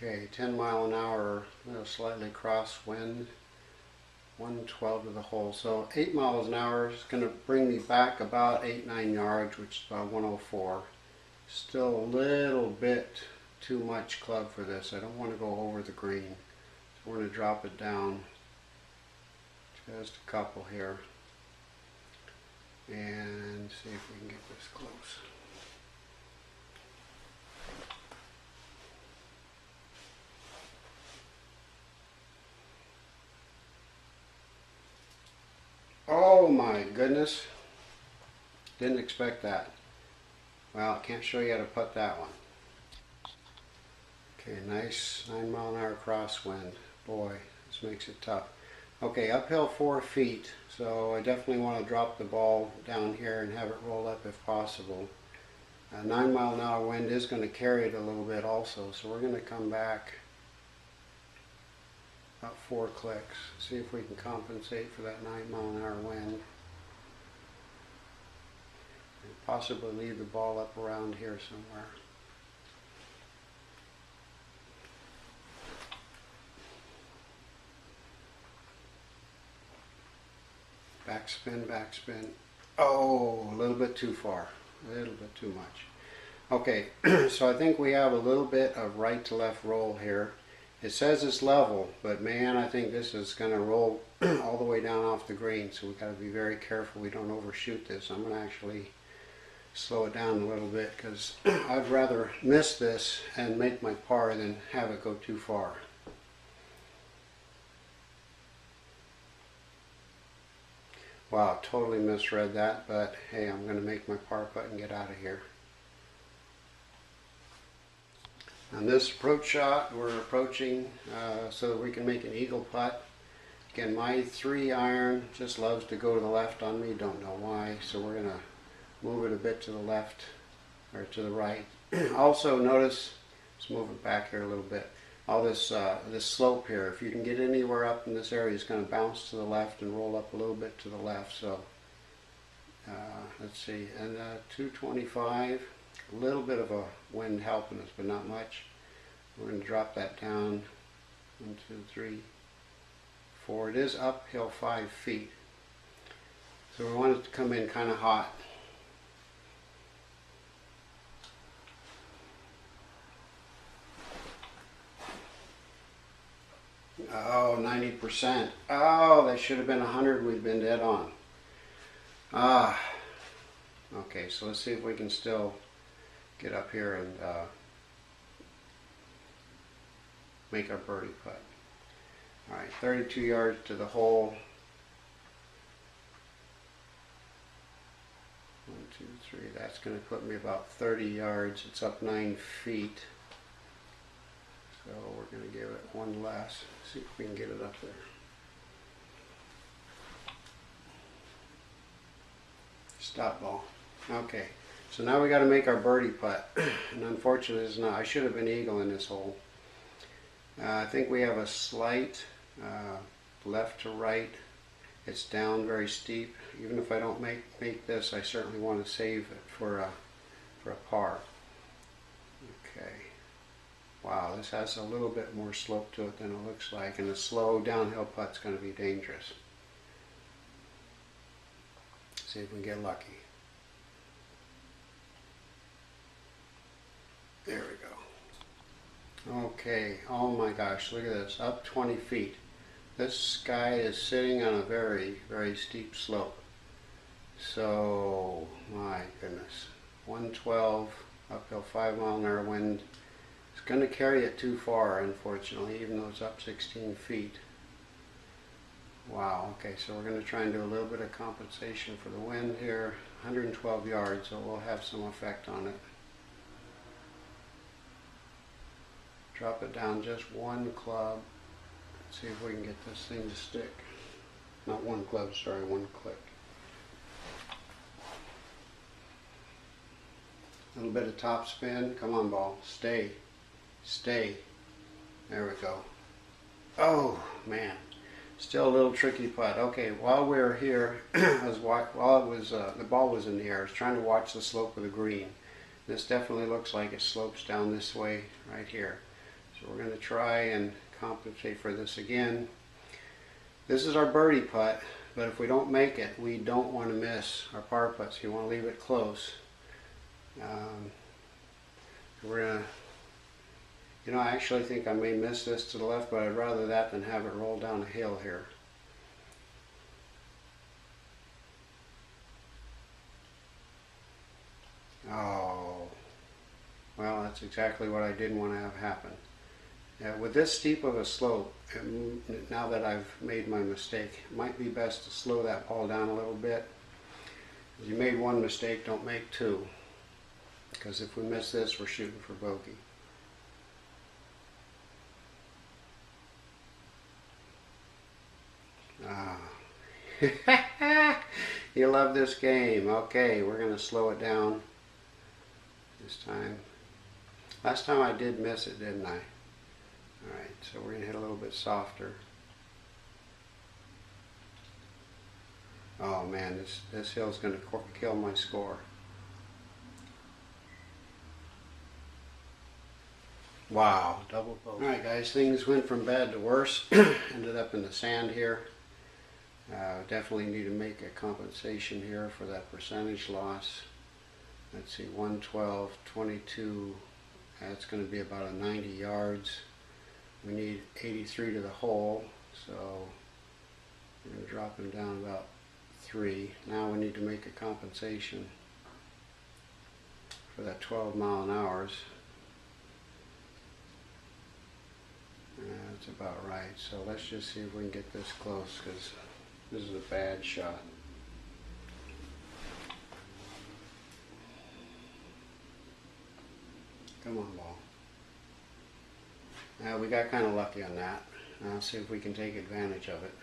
Okay, 10 mile an hour, slightly crosswind, 112 to the hole. So 8 miles an hour is going to bring me back about 8-9 yards, which is about 104. Still a little bit too much club for this. I don't want to go over the green. So we're going to drop it down just a couple here and see if we can get this close. Oh my goodness, didn't expect that. Well, I can't show you how to putt that one. Okay, nice 9 mile an hour crosswind. Boy, this makes it tough. Okay, uphill 4 feet, so I definitely want to drop the ball down here and have it roll up if possible. 9 mile an hour wind is going to carry it a little bit also, so we're going to come back about 4 clicks. See if we can compensate for that 9 mile an hour wind. And possibly leave the ball up around here somewhere. Backspin, backspin. Oh, a little bit too far. A little bit too much. Okay, so I think we have a little bit of right to left roll here. It says it's level, but man, I think this is going to roll all the way down off the green, so we've got to be very careful we don't overshoot this. I'm going to actually slow it down a little bit because I'd rather miss this and make my par than have it go too far. Wow, totally misread that, but hey, I'm going to make my par putt and get out of here. On this approach shot, we're approaching so that we can make an eagle putt. Again, my 3-iron just loves to go to the left on me, don't know why, so we're going to move it a bit to the left, or to the right. Also notice, let's move it back here a little bit, all this this slope here, if you can get anywhere up in this area, it's going to bounce to the left and roll up a little bit to the left. So let's see, and 225, a little bit of a wind helping us, but not much. We're going to drop that down, 1, 2, 3, 4. It is uphill 5 feet, so we want it to come in kind of hot. Oh, 90%. Oh, that should have been 100. We've been dead on. Okay, so let's see if we can still get up here and make our birdie putt. All right, 32 yards to the hole. 1, 2, 3. That's going to put me about 30 yards. It's up 9 feet. So we're going to give it one less. See if we can get it up there. Stop ball. Okay, so now we got to make our birdie putt. And unfortunately it's not. I should have been eagle in this hole. I think we have a slight left to right. It's down very steep. Even if I don't make this, I certainly want to save it for a par. Okay. Wow, this has a little bit more slope to it than it looks like, and a slow downhill putt's going to be dangerous. See if we can get lucky. There we go. Okay, oh my gosh, look at this, up 20 feet. This guy is sitting on a very, very steep slope. So, my goodness, 112, uphill 5 mile an hour wind. It's going to carry it too far, unfortunately, even though it's up 16 feet. Wow, okay, so we're going to try and do a little bit of compensation for the wind here. 112 yards, so we'll have some effect on it. Drop it down just 1 club. See if we can get this thing to stick. Not 1 club, sorry, 1 click. A little bit of top spin. Come on, ball. Stay. Stay. There we go. Oh, man. Still a little tricky putt. Okay, while we were here, the ball was in the air, I was trying to watch the slope of the green. This definitely looks like it slopes down this way right here. So we're going to try and compensate for this again. This is our birdie putt, but if we don't make it, we don't want to miss our par putts. You want to leave it close. We're going to, you know, I actually think I may miss this to the left, but I'd rather that than have it roll down a hill here. Oh, well, that's exactly what I didn't want to have happen. With this steep of a slope, now that I've made my mistake, it might be best to slow that ball down a little bit. If you made one mistake, don't make two. Because if we miss this, we're shooting for bogey. You love this game. Okay, we're going to slow it down this time. Last time I did miss it, didn't I? Alright, so we're going to hit a little bit softer. Oh man, this hill's going to kill my score. Wow, double bogey. Alright guys, things went from bad to worse. Ended up in the sand here. Definitely need to make a compensation here for that percentage loss. Let's see, 112, 22, that's going to be about a 90 yards. We need 83 to the hole, so we're going to drop him down about 3. Now we need to make a compensation for that 12 mile an hours. That's about right. So let's just see if we can get this close, because this is a bad shot. Come on, ball. We got kind of lucky on that. I'll see if we can take advantage of it.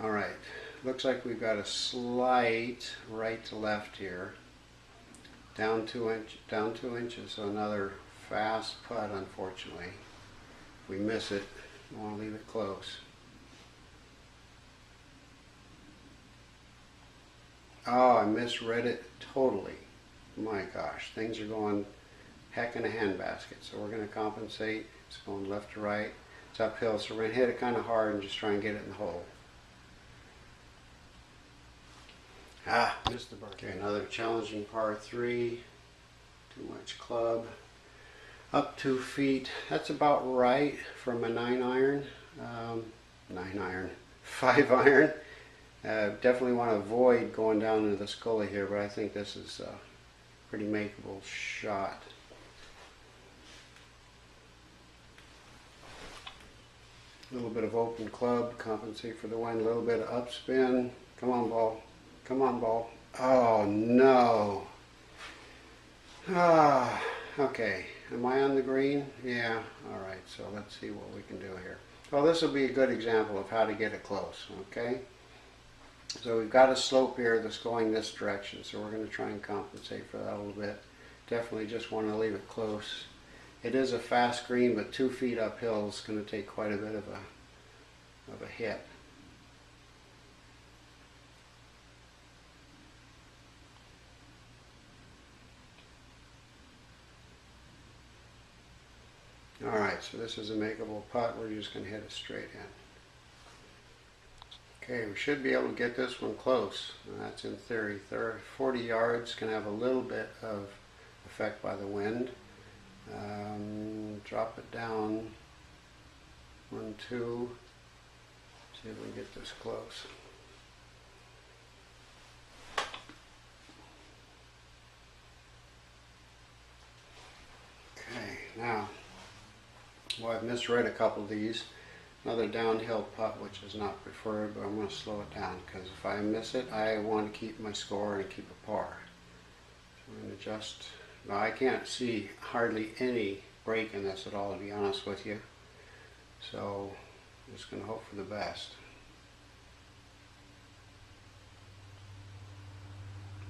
Alright, looks like we've got a slight right to left here. Down 2 inches, so another fast putt, unfortunately. If we miss it, we want to leave it close. Oh, I misread it totally. My gosh, things are going heck in a handbasket. So we're going to compensate. It's going left to right. It's uphill, so we're going to hit it kind of hard and just try and get it in the hole. Ah, missed the birdie. Okay, another challenging par 3. Too much club. Up 2 feet. That's about right from a 9 iron. 5 iron. Definitely want to avoid going down into the scully here, but I think this is a pretty makeable shot. A little bit of open club, compensate for the wind, a little bit of upspin. Come on, ball. Come on, ball. Oh, no. Ah, okay. Am I on the green? Yeah. All right, so let's see what we can do here. Well, this will be a good example of how to get it close, okay? So we've got a slope here that's going this direction, so we're going to try and compensate for that a little bit. Definitely just want to leave it close. It is a fast green, but 2 feet uphill is going to take quite a bit of a hit. Alright, so this is a makeable putt. We're just going to hit it straight in. Okay, we should be able to get this one close. That's in theory. 40 yards, can have a little bit of effect by the wind. Drop it down 1, 2. See if we can get this close. Okay, now, well, I've misread a couple of these. Another downhill putt, which is not preferred, but I'm going to slow it down because if I miss it, I want to keep my score and keep a par. So I'm going to adjust. Now, I can't see hardly any break in this at all, to be honest with you. So I'm just going to hope for the best.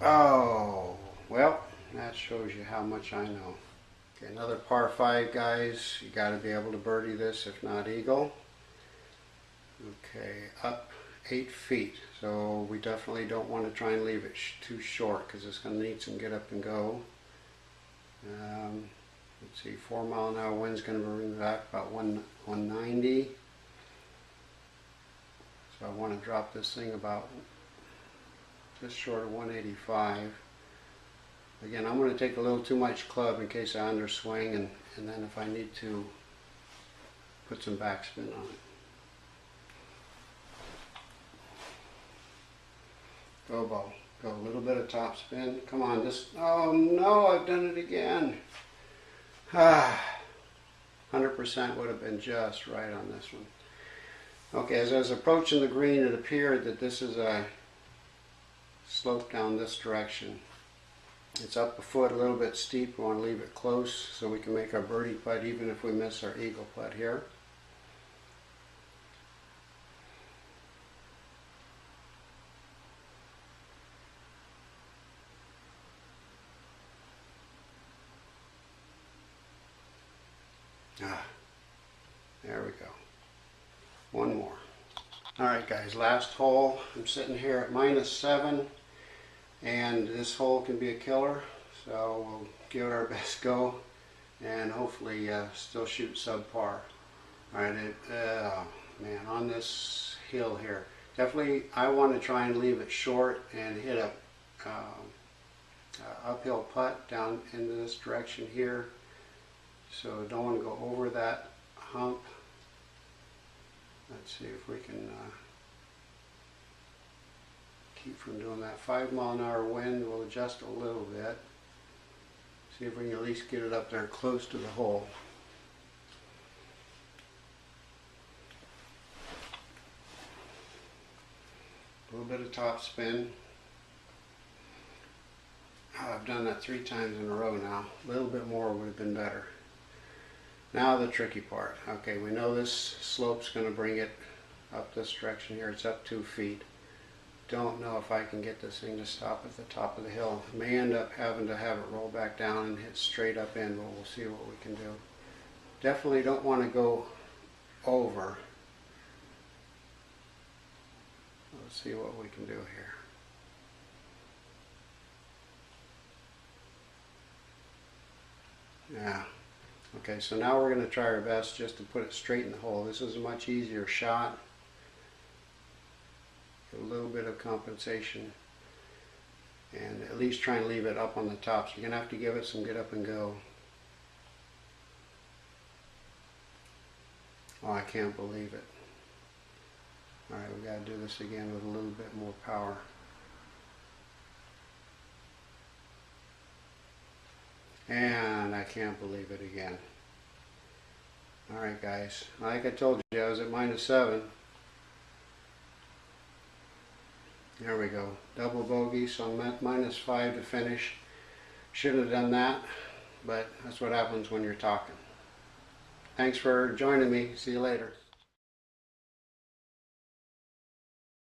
Oh, well, that shows you how much I know. Okay, another par 5, guys. You got to be able to birdie this, if not eagle. Okay, up 8 feet. So we definitely don't want to try and leave it too short because it's going to need some get up and go. let's see, 4-mile-an-hour wind's going to bring me back about 190. So I want to drop this thing about just short of 185. Again, I'm going to take a little too much club in case I underswing, and then if I need to put some backspin on it. Go ball. Go a little bit of top spin. Come on, this. Oh no, I've done it again. 100% would have been just right on this one. Okay, as I was approaching the green, it appeared that this is a slope down this direction. It's up a foot, a little bit steep. We want to leave it close so we can make our birdie putt even if we miss our eagle putt here. There we go. One more. Alright guys, last hole. I'm sitting here at -7, and this hole can be a killer, so we'll give it our best go and hopefully still shoot subpar. Alright, man, on this hill here, definitely I want to try and leave it short and hit a uphill putt down into this direction here. So don't want to go over that hump. Let's see if we can keep from doing that. 5-mile-an-hour wind will adjust a little bit. See if we can at least get it up there close to the hole. A little bit of top spin. Oh, I've done that 3 times in a row now. A little bit more would have been better. Now the tricky part. Okay, we know this slope's going to bring it up this direction here. It's up 2 feet. Don't know if I can get this thing to stop at the top of the hill. May end up having to have it roll back down and hit straight up in, but we'll see what we can do. Definitely don't want to go over. Let's see what we can do here. Yeah. Okay, so now we're going to try our best just to put it straight in the hole. This is a much easier shot. A little bit of compensation, and at least try and leave it up on the top. So you're going to have to give it some get up and go. Oh, I can't believe it. Alright, we got to do this again with a little bit more power. And I can't believe it again. Alright guys, like I told you, I was at -7. There we go. Double bogey, so I'm at -5 to finish. Should have done that, but that's what happens when you're talking. Thanks for joining me. See you later.